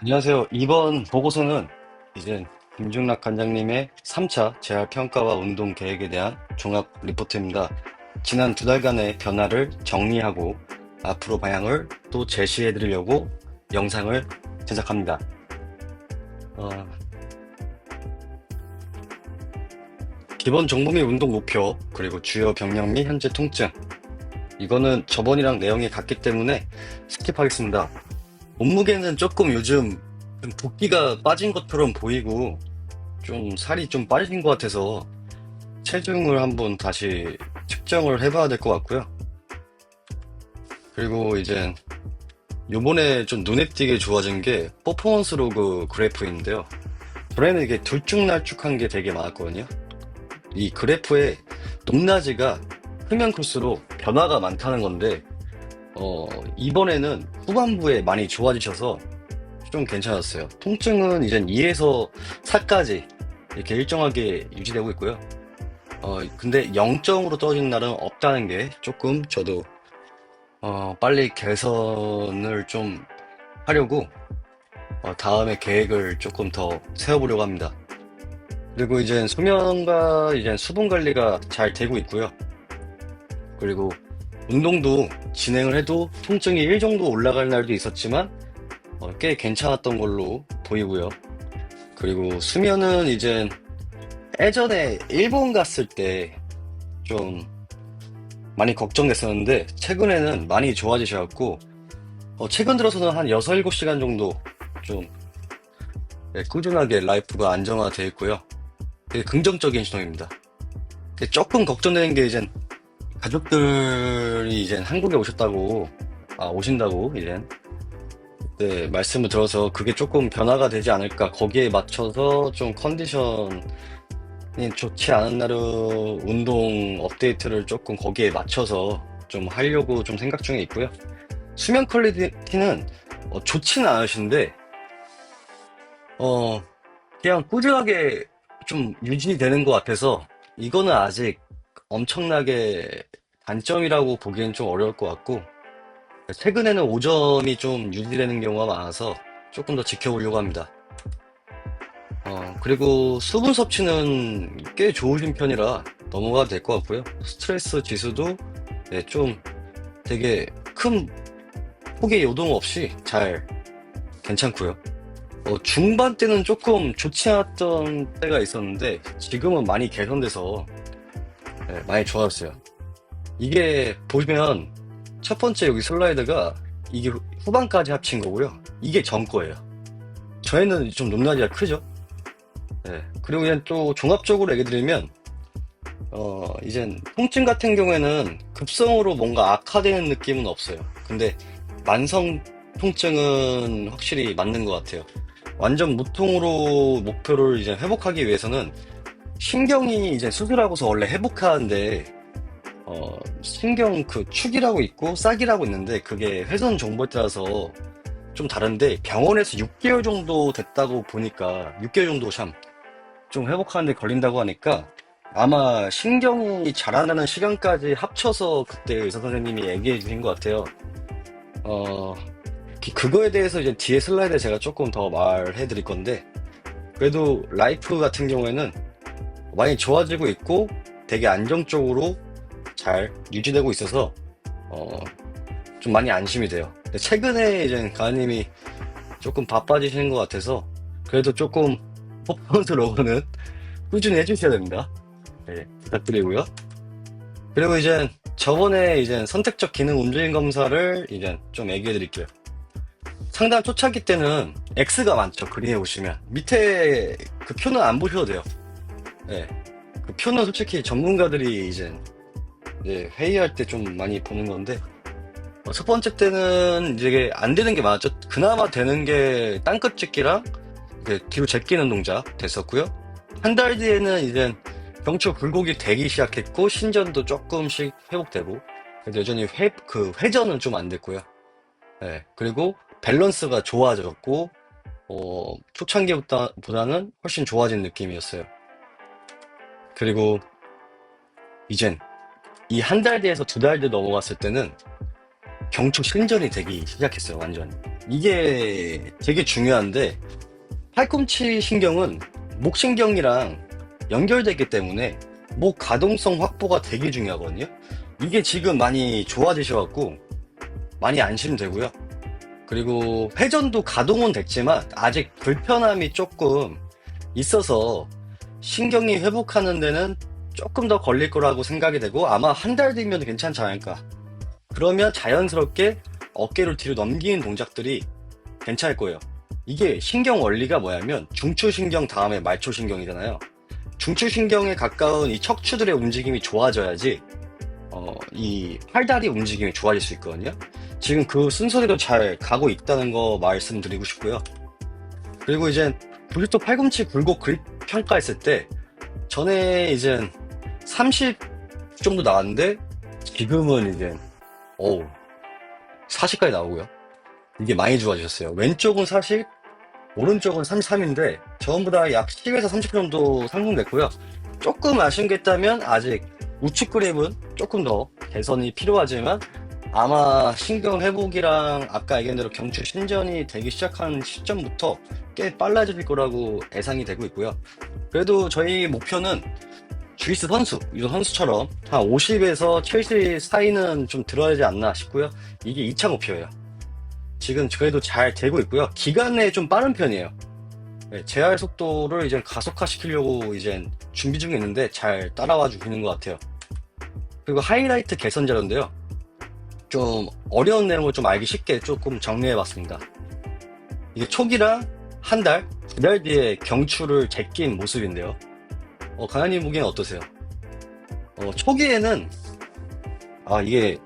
안녕하세요. 이번 보고서는 이제 김중락 관장님의 3차 재활평가와 운동 계획에 대한 종합 리포트입니다. 지난 두 달간의 변화를 정리하고 앞으로 방향을 또 제시해 드리려고 영상을 제작합니다. 어, 기본 정보 및 운동 목표, 그리고 주요 병력 및 현재 통증. 이거는 저번이랑 내용이 같기 때문에 스킵하겠습니다. 몸무게는 조금 요즘 좀 붓기가 빠진 것처럼 보이고 좀 살이 좀 빠진 것 같아서 체중을 한번 다시 측정을 해봐야 될 것 같고요. 그리고 이제 요번에 좀 눈에 띄게 좋아진 게 퍼포먼스 로그 그래프인데요. 전에는 이게 들쭉날쭉한 게 되게 많았거든요. 이 그래프의 높낮이가 크면 클수록 변화가 많다는 건데 이번에는 후반부에 많이 좋아지셔서 좀 괜찮았어요. 통증은 이제 2에서 4까지 이렇게 일정하게 유지되고 있고요. 근데 0점으로 떨어지는 날은 없다는 게 조금 저도 빨리 개선을 좀 하려고 다음에 계획을 조금 더 세워보려고 합니다. 그리고 이제 수면과 이제 수분 관리가 잘 되고 있고요. 그리고 운동도 진행을 해도 통증이 1 정도 올라갈 날도 있었지만 꽤 괜찮았던 걸로 보이고요. 그리고 수면은 이제 예전에 일본 갔을 때 좀 많이 걱정됐었는데 최근에는 많이 좋아지셔갖고 최근 들어서는 한 6, 7시간 정도 좀 꾸준하게 라이프가 안정화되어 있고요. 되게 긍정적인 신호입니다. 근데 조금 걱정되는 게 이제 가족들이 이제 한국에 오셨다고 오신다고 이제 네, 말씀을 들어서 그게 조금 변화가 되지 않을까 거기에 맞춰서 좀 컨디션이 좋지 않은 날은 운동 업데이트를 조금 거기에 맞춰서 좀 하려고 좀 생각 중에 있고요. 수면 퀄리티는 좋지는 않으신데 어 그냥 꾸준하게 좀 유지되는 것 같아서 이거는 아직 엄청나게 단점이라고 보기엔 좀 어려울 것 같고 최근에는 5점이 좀 유지되는 경우가 많아서 조금 더 지켜보려고 합니다. 그리고 수분 섭취는 꽤 좋으신 편이라 넘어가도 될 것 같고요. 스트레스 지수도 네, 좀 되게 큰 폭의 요동 없이 잘 괜찮고요. 중반 때는 조금 좋지 않았던 때가 있었는데 지금은 많이 개선돼서 네, 많이 좋아졌어요. 이게 보시면 첫 번째 여기 슬라이드가 이게 후반까지 합친 거고요. 이게 전 거예요. 저희는 좀 높낮이가 크죠. 네. 그리고 그냥 또 종합적으로 얘기 드리면 이젠 통증 같은 경우에는 급성으로 뭔가 악화되는 느낌은 없어요. 근데 만성 통증은 확실히 맞는 것 같아요. 완전 무통으로 목표를 이제 회복하기 위해서는 신경이 이제 수술하고서 원래 회복하는데 신경 그 축이라고 있고 싹이라고 있는데 그게 훼손 정보에 따라서 좀 다른데 병원에서 6개월 정도 됐다고 보니까 6개월 정도 좀 회복하는데 걸린다고 하니까 아마 신경이 자라나는 시간까지 합쳐서 그때 의사 선생님이 얘기해 주신 것 같아요. 어, 그거에 대해서 이제 뒤에 슬라이드에 제가 조금 더 말해 드릴 건데 그래도 라이프 같은 경우에는 많이 좋아지고 있고 되게 안정적으로 잘 유지되고 있어서 어, 좀 많이 안심이 돼요. 근데 최근에 이제 가은님이 조금 바빠지시는 것 같아서 그래도 조금 퍼포먼스 로고는 꾸준히 해주셔야 됩니다. 네, 부탁드리고요. 그리고 이제 저번에 이제 선택적 기능 움직임 검사를 이제 좀 얘기해 드릴게요. 상담 초창기 때는 X가 많죠. 그림에 보시면. 밑에 그 표는 안 보셔도 돼요. 네, 그 표는 솔직히 전문가들이 이제 회의할 때 좀 많이 보는 건데 첫 번째 때는 이제 이게 안 되는 게 많았죠. 그나마 되는 게 땅끝 찢기랑 뒤로 제끼는 동작 됐었고요. 한 달 뒤에는 이제 경추 굴곡이 되기 시작했고 신전도 조금씩 회복되고 그래도 여전히 그 회전은 좀 안 됐고요. 네, 그리고 밸런스가 좋아졌고 초창기보다는 훨씬 좋아진 느낌이었어요. 그리고 이젠 이 한 달 뒤에서 두 달 뒤 넘어갔을 때는 경추 신전이 되기 시작했어요, 완전. 이게 되게 중요한데, 팔꿈치 신경은 목신경이랑 연결되기 때문에 목 가동성 확보가 되게 중요하거든요. 이게 지금 많이 좋아지셔갖고 많이 안심되고요. 그리고 회전도 가동은 됐지만 아직 불편함이 조금 있어서 신경이 회복하는 데는 조금 더 걸릴 거라고 생각이 되고 아마 한 달 뒤면 괜찮지 않을까. 그러면 자연스럽게 어깨를 뒤로 넘기는 동작들이 괜찮을 거예요. 이게 신경 원리가 뭐냐면 중추신경 다음에 말초신경이잖아요. 중추신경에 가까운 이 척추들의 움직임이 좋아져야지 이 팔다리 움직임이 좋아질 수 있거든요. 지금 그 순서대로 잘 가고 있다는 거 말씀드리고 싶고요. 그리고 이제 90도 팔꿈치 굴곡 그립 평가했을 때 전에 이제 30 정도 나왔는데 지금은 이제 어우 40까지 나오고요. 이게 많이 좋아지셨어요. 왼쪽은 40, 오른쪽은 33인데 전부 다 약 10에서 30 정도 상승됐고요. 조금 아쉬운 게 있다면 아직 우측 그립은 조금 더 개선이 필요하지만 아마 신경 회복이랑 아까 얘기한 대로 경추 신전이 되기 시작한 시점부터 꽤 빨라질 거라고 예상이 되고 있고요. 그래도 저희 목표는 주이스 선수, 이 선수처럼 한 50에서 70 사이는 좀 들어야지 않나 싶고요. 이게 2차 목표예요. 지금 그래도 잘 되고 있고요. 기간 내에 좀 빠른 편이에요. 네, 재활 속도를 이제 가속화시키려고 이제 준비 중에 있는데 잘 따라와 주시는 것 같아요. 그리고 하이라이트 개선 자료인데요. 좀 어려운 내용을 좀 알기 쉽게 조금 정리해 봤습니다. 이게 초기랑 한 달, 두 달 뒤에 경추를 제낀 모습인데요. 강현님 보기엔 어떠세요? 초기에는 이게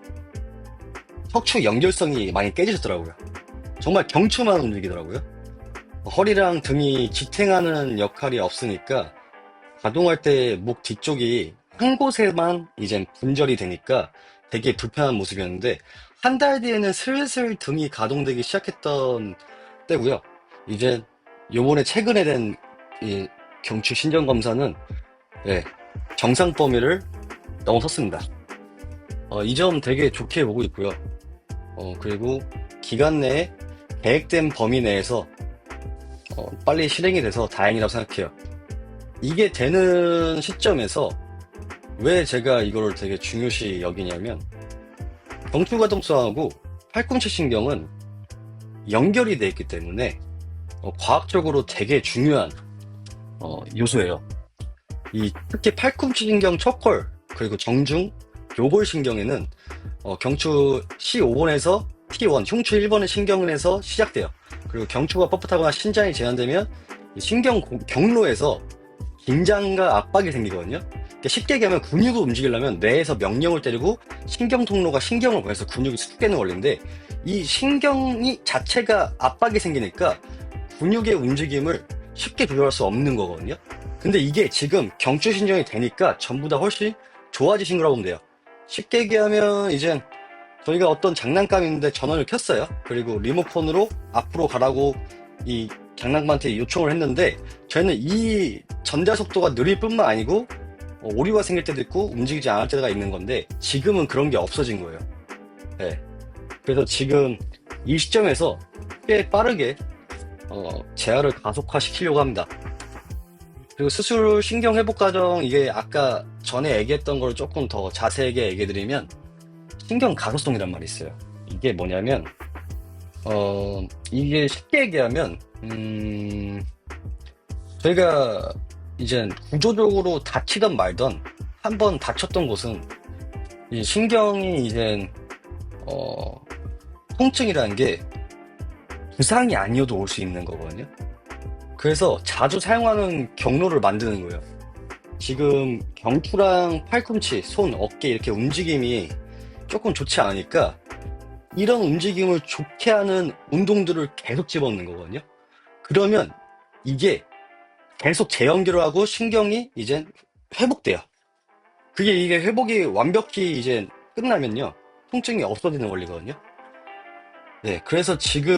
척추 연결성이 많이 깨지셨더라고요. 정말 경추만 움직이더라고요. 허리랑 등이 지탱하는 역할이 없으니까 가동할 때 목 뒤쪽이 한 곳에만 이제 분절이 되니까 되게 불편한 모습이었는데 한 달 뒤에는 슬슬 등이 가동되기 시작했던 때고요. 이제 요번에 최근에 된 이 경추 신전 검사는 정상 범위를 넘어섰습니다. 이 점 되게 좋게 보고 있고요. 그리고 기간 내에 계획된 범위 내에서 빨리 실행이 돼서 다행이라고 생각해요. 이게 되는 시점에서 왜 제가 이거를 되게 중요시 여기냐면 경추 가동성하고 팔꿈치 신경은 연결이 되어 있기 때문에 과학적으로 되게 중요한 요소예요. 특히 팔꿈치 신경 척골 그리고 정중 요골 신경에는 경추 C5번에서 T1 흉추 1번의 신경에서 시작돼요. 그리고 경추가 뻣뻣하거나 신장이 제한되면 이 신경 경로에서 긴장과 압박이 생기거든요. 그러니까 쉽게 얘기하면 근육을 움직이려면 뇌에서 명령을 때리고 신경 통로가 신경을 보내서 근육이 수축되는 원리인데 이 신경이 자체가 압박이 생기니까 근육의 움직임을 쉽게 조절할 수 없는 거거든요. 근데 이게 지금 경추신경이 되니까 전부 다 훨씬 좋아지신 거라고 보면 돼요. 쉽게 얘기하면 이제 저희가 어떤 장난감인데 전원을 켰어요. 그리고 리모컨으로 앞으로 가라고 이 장난감한테 요청을 했는데 저희는 이 전달 속도가 느릴 뿐만 아니고 오류가 생길 때도 있고 움직이지 않을 때가 있는 건데 지금은 그런 게 없어진 거예요. 네. 그래서 지금 이 시점에서 꽤 빠르게 재활을 가속화시키려고 합니다. 그리고 수술 신경 회복 과정 이게 아까 전에 얘기했던 걸 조금 더 자세하게 얘기해 드리면 신경 가소성이란 말이 있어요. 이게 뭐냐면 이게 쉽게 얘기하면 저희가 이제 구조적으로 다치던 말던 한번 다쳤던 곳은 이 신경이 이제 통증이라는 게 부상이 아니어도 올 수 있는 거거든요. 그래서 자주 사용하는 경로를 만드는 거예요. 지금 경추랑 팔꿈치, 손, 어깨 이렇게 움직임이 조금 좋지 않으니까 이런 움직임을 좋게 하는 운동들을 계속 집어넣는 거거든요. 그러면 이게 계속 재연결을 하고 신경이 이제 회복돼요. 이게 회복이 완벽히 이제 끝나면요. 통증이 없어지는 원리거든요. 네, 그래서 지금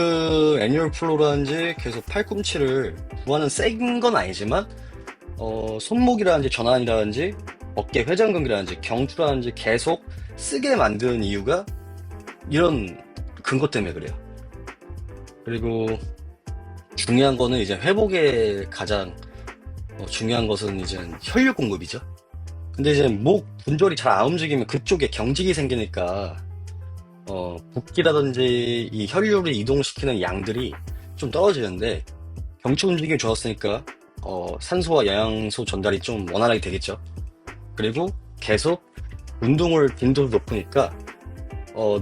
애니얼 플로라든지 계속 팔꿈치를 구하는 센 건 아니지만 손목이라든지 전환이라든지 어깨 회전근이라든지 경추라든지 계속 쓰게 만드는 이유가 이런 근거 때문에 그래요. 그리고 중요한 거는 이제 회복에 가장 중요한 것은 이제 혈류 공급이죠. 근데 이제 목 관절이 잘 안 움직이면 그쪽에 경직이 생기니까 붓기라든지 이 혈류를 이동시키는 양들이 좀 떨어지는데 경추 움직임이 좋았으니까 산소와 영양소 전달이 좀 원활하게 되겠죠. 그리고 계속 운동을 빈도도 높으니까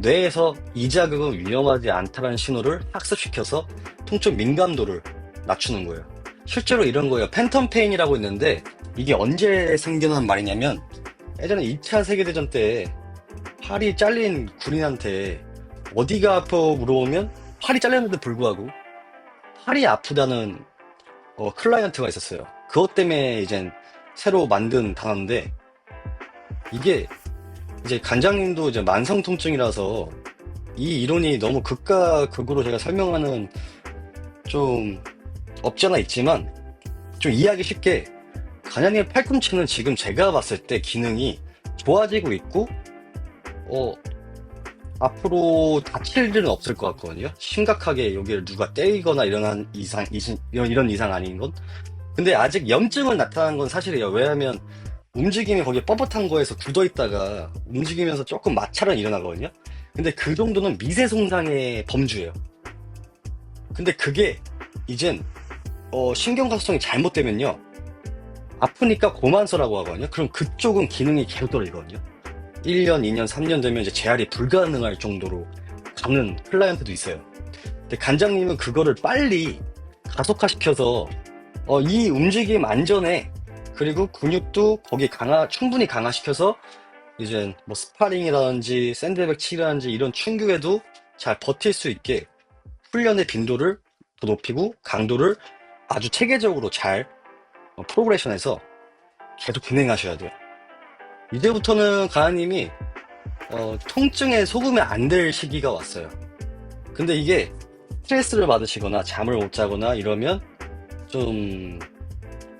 뇌에서 이 자극은 위험하지 않다는 신호를 학습시켜서 통증 민감도를 낮추는 거예요. 실제로 이런 거예요. 팬텀 페인이라고 있는데 이게 언제 생겨난 말이냐면 예전에 2차 세계대전 때 팔이 잘린 군인한테 어디가 아파 물어보면 팔이 잘렸는데 불구하고 팔이 아프다는 클라이언트가 있었어요. 그것 때문에 이제 새로 만든 단어인데 이게 이제 간장님도 이제 만성 통증이라서 이 이론이 너무 극과 극으로 제가 설명하는 좀 없지 않아 있지만 좀 이해하기 쉽게 간장님의 팔꿈치는 지금 제가 봤을 때 기능이 좋아지고 있고 어 앞으로 다칠 일은 없을 것 같거든요. 심각하게 여기를 누가 때리거나 이런 이상 아닌 건. 근데 아직 염증은 나타난 건 사실이에요. 왜냐하면 움직임이 거기에 뻣뻣한 거에서 굳어 있다가 움직이면서 조금 마찰은 일어나거든요. 근데 그 정도는 미세 손상의 범주예요. 근데 그게 이젠 신경각성이 잘못되면요. 아프니까 고만서라고 하거든요. 그럼 그쪽은 기능이 계속 떨어지거든요. 1년, 2년, 3년 되면 이제 재활이 불가능할 정도로 가는 클라이언트도 있어요. 근데 간장님은 그거를 빨리 가속화시켜서 이 움직임 안전에 그리고 근육도 거기 충분히 강화시켜서 이제 뭐 스파링이라든지 샌드백 치기라든지 이런 충격에도 잘 버틸 수 있게 훈련의 빈도를 더 높이고 강도를 아주 체계적으로 잘 프로그레션해서 계속 진행하셔야 돼요. 이제부터는 가은님이 통증에 속으면 안 될 시기가 왔어요. 근데 이게 스트레스를 받으시거나 잠을 못 자거나 이러면 좀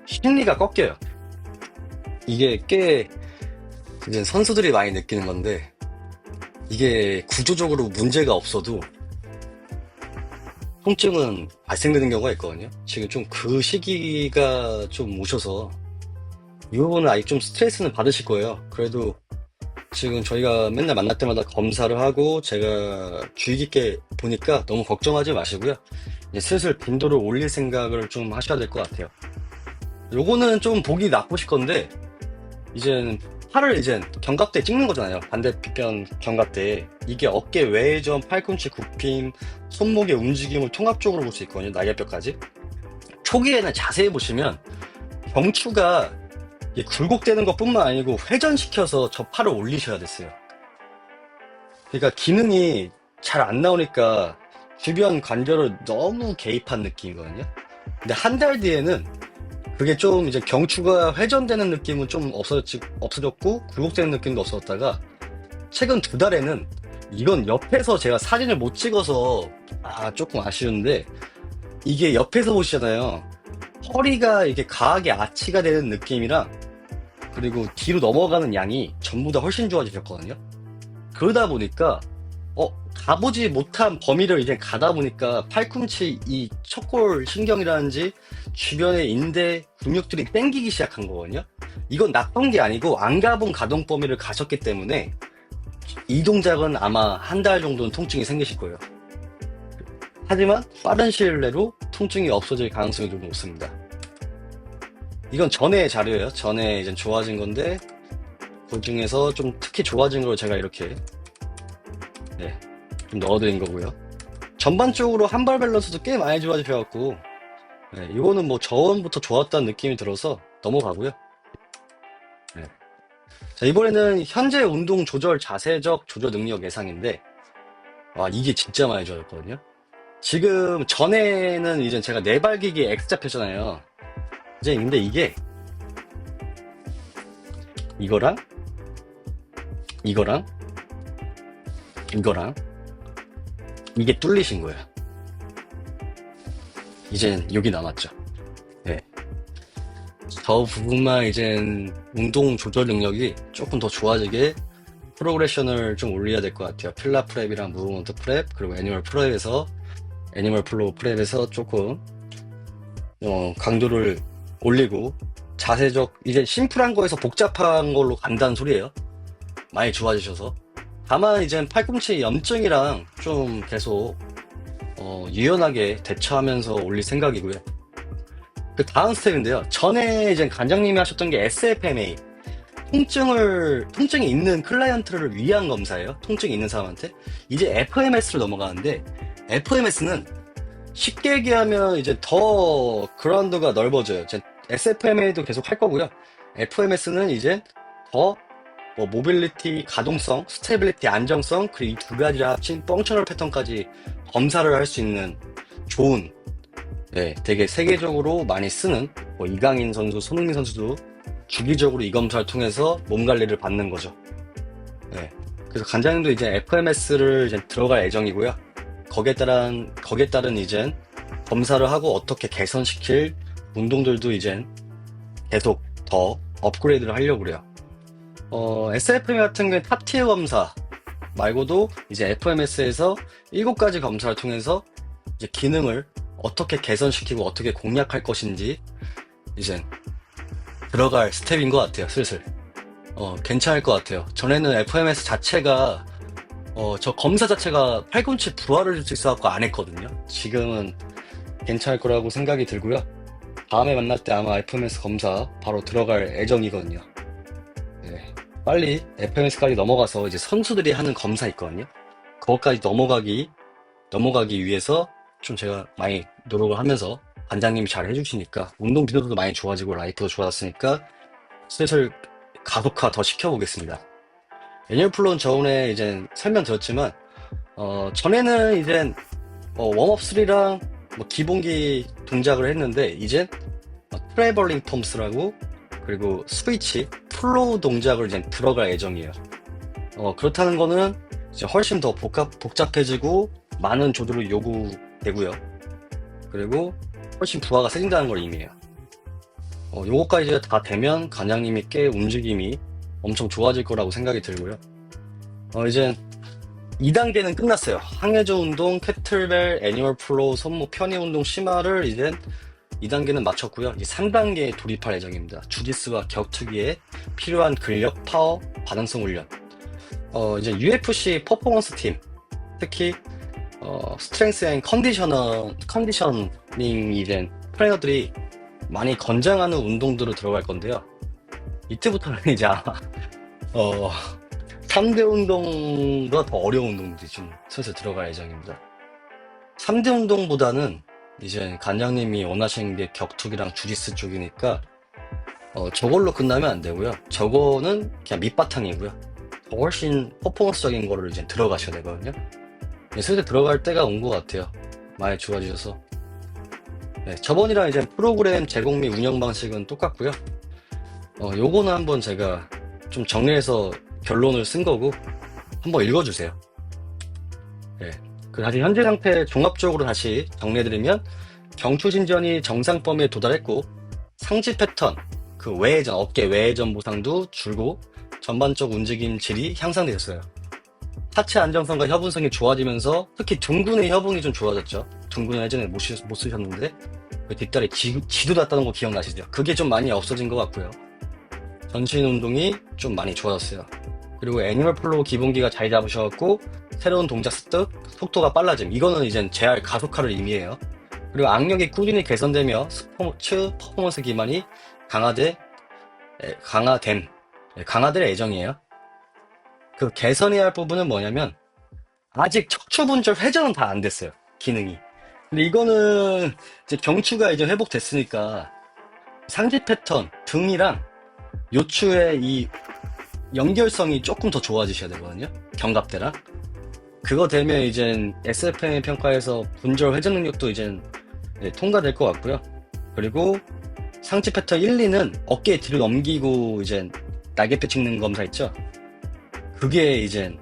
심리가 꺾여요. 이게 꽤 이제 선수들이 많이 느끼는 건데 이게 구조적으로 문제가 없어도 통증은 발생되는 경우가 있거든요. 지금 좀 그 시기가 좀 오셔서 이 부분은 아직 좀 스트레스는 받으실 거예요. 그래도 지금 저희가 맨날 만날 때마다 검사를 하고 제가 주의 깊게 보니까 너무 걱정하지 마시고요. 이제 슬슬 빈도를 올릴 생각을 좀 하셔야 될 것 같아요. 요거는 좀 보기 나쁘실 건데 이제 팔을 이제 견갑대 찍는 거잖아요. 반대편 견갑대. 이게 어깨 외회전, 팔꿈치 굽힘, 손목의 움직임을 통합적으로 볼 수 있거든요. 날개뼈까지. 초기에는 자세히 보시면 경추가 이게 굴곡되는 것뿐만 아니고 회전시켜서 저 팔을 올리셔야 됐어요. 그러니까 기능이 잘 안 나오니까 주변 관절을 너무 개입한 느낌이거든요. 근데 한 달 뒤에는 그게 좀 이제 경추가 회전되는 느낌은 좀 없어졌고 굴곡되는 느낌도 없어졌다가 최근 2달에는 이건 옆에서 제가 사진을 못 찍어서 조금 아쉬운데 이게 옆에서 보시잖아요. 허리가 이렇게 강하게 아치가 되는 느낌이랑 그리고 뒤로 넘어가는 양이 전부 다 훨씬 좋아지셨거든요. 그러다 보니까 가보지 못한 범위를 이제 가다 보니까 팔꿈치 이 척골 신경이라든지 주변의 인대 근육들이 땡기기 시작한 거거든요. 이건 나쁜 게 아니고 안 가본 가동 범위를 가셨기 때문에 이 동작은 아마 한 달 정도는 통증이 생기실 거예요. 하지만 빠른 시일 내로 통증이 없어질 가능성이 좀 높습니다. 이건 전에 자료예요. 전에 이제 좋아진 건데 그 중에서 좀 특히 좋아진 걸 제가 이렇게 좀 넣어드린 거고요. 전반적으로 한발 밸런스도 꽤 많이 좋아지셔갖고 이거는 뭐 저번부터 좋았다는 느낌이 들어서 넘어가고요. 자, 이번에는 현재 운동 조절 자세적 조절 능력 예상인데 이게 진짜 많이 좋아졌거든요. 지금 전에는 이제 제가 네발기기 X자 폈잖아요. 이제 근데 이게 이거랑 이거랑 이게 뚫리신 거예요. 이젠 여기 남았죠. 저 부분만 이젠 운동 조절 능력이 조금 더 좋아지게 프로그레션을 좀 올려야 될 것 같아요. 필라 프랩이랑 무브먼트 프랩, 그리고 애니멀 플로우 프랩에서 조금, 강도를 올리고, 이제 심플한 거에서 복잡한 걸로 간다는 소리예요. 많이 좋아지셔서. 다만, 이제 팔꿈치 염증이랑 좀 계속, 유연하게 대처하면서 올릴 생각이고요. 그 다음 스텝인데요. 전에 이제 관장님이 하셨던 게 SFMA. 통증이 있는 클라이언트를 위한 검사예요. 통증이 있는 사람한테. 이제 FMS로 넘어가는데, FMS는 쉽게 얘기하면 이제 더 그라운드가 넓어져요. SFMA도 계속 할 거고요. FMS는 이제 더 모빌리티, 가동성, 스테빌리티, 안정성, 그리고 이 두 가지를 합친 펑셔널 패턴까지 검사를 할 수 있는 좋은, 네, 되게 세계적으로 많이 쓰는 이강인 선수, 손흥민 선수도 주기적으로 이 검사를 통해서 몸 관리를 받는 거죠. 네. 그래서 관장님도 이제 FMS를 이제 들어갈 예정이고요. 거기에 따른 이제 검사를 하고 어떻게 개선시킬 운동들도 이제 계속 더 업그레이드를 하려고 그래요. SFM 같은 경우에 탑티어 검사 말고도 이제 FMS에서 7가지 검사를 통해서 이제 기능을 어떻게 개선시키고 어떻게 공략할 것인지 이제 들어갈 스텝인 것 같아요, 슬슬. 괜찮을 것 같아요. 전에는 FMS 자체가, 저 검사 자체가 팔꿈치 부하를 줄 수 있어갖고 안 했거든요. 지금은 괜찮을 거라고 생각이 들고요. 다음에 만날 때 아마 FMS 검사 바로 들어갈 예정이거든요. 네. 빨리 FMS까지 넘어가서 이제 선수들이 하는 검사 있거든요. 그것까지 넘어가기 위해서 좀 제가 많이 노력을 하면서 관장님이 잘 해주시니까 운동 기능도 많이 좋아지고 라이프도 좋아졌으니까 슬슬 가속화 더 시켜보겠습니다. 애니멀플로는 저번에 이제 설명드렸지만 전에는 이제 웜업 3랑 기본기 동작을 했는데 이제 트래블링 펌스라고 그리고 스위치 플로우 동작을 이제 들어갈 예정이에요. 그렇다는 거는 이제 훨씬 더 복잡해지고 많은 조절이 요구되고요. 그리고 훨씬 부하가 세진다는 걸 의미해요. 요거까지 다 되면 관장님이 꽤 움직임이 엄청 좋아질 거라고 생각이 들고요. 이제 2단계는 끝났어요. 항해저 운동, 캐틀벨, 애니멀 플로우, 손목 편의 운동, 심화를 이제 2단계는 마쳤고요. 이제 3단계에 돌입할 예정입니다. 주짓수와 격투기에 필요한 근력, 파워, 반응성 훈련. 이제 UFC 퍼포먼스 팀, 특히 스트렝스 앤 컨디셔닝 이제 트레이너들이 많이 권장하는 운동들로 들어갈 건데요. 이때부터는 이제 아마 3대 운동보다 더 어려운 운동들이 좀 슬슬 들어갈 예정입니다. 3대 운동보다는 이제 관장님이 원하시는 게 격투기랑 주짓수 쪽이니까 저걸로 끝나면 안 되고요. 저거는 그냥 밑바탕이고요. 더 훨씬 퍼포먼스적인 거를 이제 들어가셔야 되거든요. 슬슬 들어갈 때가 온 것 같아요. 많이 좋아지셔서. 네, 저번이랑 이제 프로그램 제공 및 운영 방식은 똑같고요. 요거는 한번 제가 좀 정리해서 결론을 쓴 거고 한번 읽어주세요. 네, 다시 현재 상태 종합적으로 다시 정리해드리면 경추진전이 정상 범위에 도달했고 상지 패턴, 그 외회전, 어깨 외회전 보상도 줄고 전반적 움직임 질이 향상되었어요. 하체 안정성과 협응성이 좋아지면서 특히 둥근의 협응이 좀 좋아졌죠. 둥근은 예전에 못 쓰셨는데 그 뒷다리 지도 났다는 거 기억나시죠? 그게 좀 많이 없어진 것 같고요. 전신 운동이 좀 많이 좋아졌어요. 그리고 애니멀 플로우 기본기가 자리 잡으셔갖고 새로운 동작 습득, 속도가 빨라짐. 이거는 이제 재활 가속화를 의미해요. 그리고 악력이 꾸준히 개선되며 스포츠 퍼포먼스 기반이 강화될 예정이에요. 그 개선해야 할 부분은 뭐냐면 아직 척추분절 회전은 다 안 됐어요. 기능이. 근데 이거는 이제 경추가 이제 회복됐으니까 상지 패턴, 등이랑 요추의 이 연결성이 조금 더 좋아지셔야 되거든요. 견갑대랑. 그거 되면 이제 SFM 평가에서 분절 회전 능력도 이제 통과될 것 같고요. 그리고 상지 패턴 1, 2는 어깨 뒤로 넘기고 이제 날개뼈 찍는 검사 있죠. 그게 이제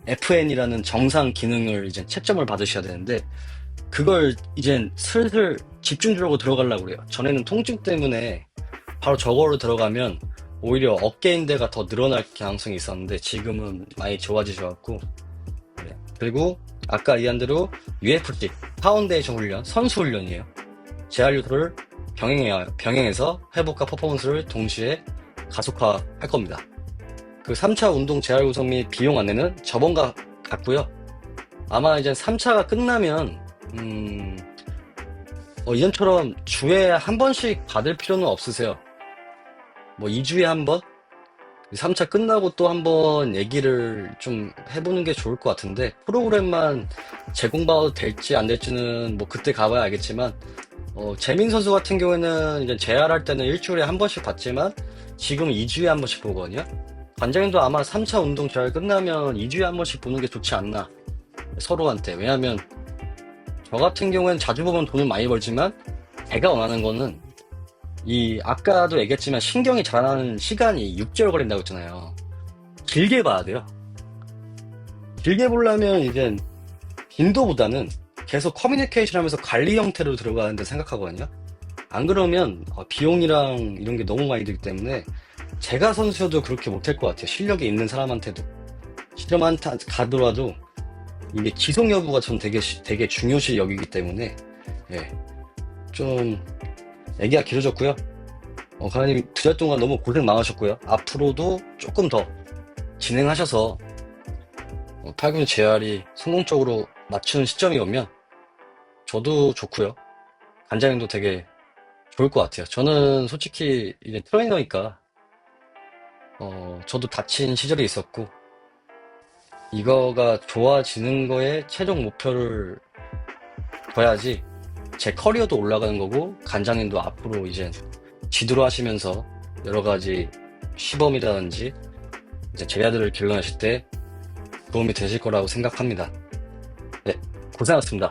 FN이라는 정상 기능을 이제 채점을 받으셔야 되는데 그걸 이제 슬슬 집중적으로 들어가려고 그래요. 전에는 통증 때문에 바로 저거로 들어가면 오히려 어깨인대가 더 늘어날 가능성이 있었는데 지금은 많이 좋아지셔갖고 네. 그리고 아까 얘기한 대로 UFC 파운데이션 훈련, 선수 훈련이에요. 재활 유도를 병행해서 회복과 퍼포먼스를 동시에 가속화할 겁니다. 그 3차 운동 재활 구성 및 비용 안내는 저번과 같고요. 아마 이제 3차가 끝나면 이전처럼 주에 한 번씩 받을 필요는 없으세요. 뭐 2주에 한 번? 3차 끝나고 또 한 번 얘기를 좀 해보는 게 좋을 것 같은데, 프로그램만 제공받아도 될지 안 될지는 뭐 그때 가봐야 알겠지만, 재민 선수 같은 경우에는 이제 재활할 때는 일주일에 한 번씩 받지만, 지금 2주에 한 번씩 보거든요. 관장님도 아마 3차 운동 재활 끝나면 2주에 한 번씩 보는 게 좋지 않나. 서로한테. 왜냐면, 저 같은 경우에는 자주 보면 돈을 많이 벌지만, 제가 원하는 거는 아까도 얘기했지만 신경이 자라나는 시간이 6개월 걸린다고 했잖아요. 길게 봐야 돼요. 길게 보려면 이제 빈도보다는 계속 커뮤니케이션 하면서 관리 형태로 들어가는데 생각하거든요. 안 그러면 비용이랑 이런 게 너무 많이 들기 때문에 제가 선수여도 그렇게 못할 것 같아요. 실력이 있는 사람한테도. 시점한테 가더라도 이게 지속 여부가 전 되게 중요시 여기기 때문에 예, 좀 얘기가 길어졌고요. 가나님 2달 동안 너무 고생 많으셨고요. 앞으로도 조금 더 진행하셔서 8군 재활이 성공적으로 맞추는 시점이 오면 저도 좋고요. 관장님도 되게 좋을 것 같아요. 저는 솔직히 이제 트레이너니까 저도 다친 시절이 있었고 이거가 좋아지는 거에 최종 목표를 둬야지 제 커리어도 올라가는 거고 관장님도 앞으로 이제 지도를 하시면서 여러 가지 시범이라든지 이제 제자들을 길러내실 때 도움이 되실 거라고 생각합니다. 네, 고생하셨습니다.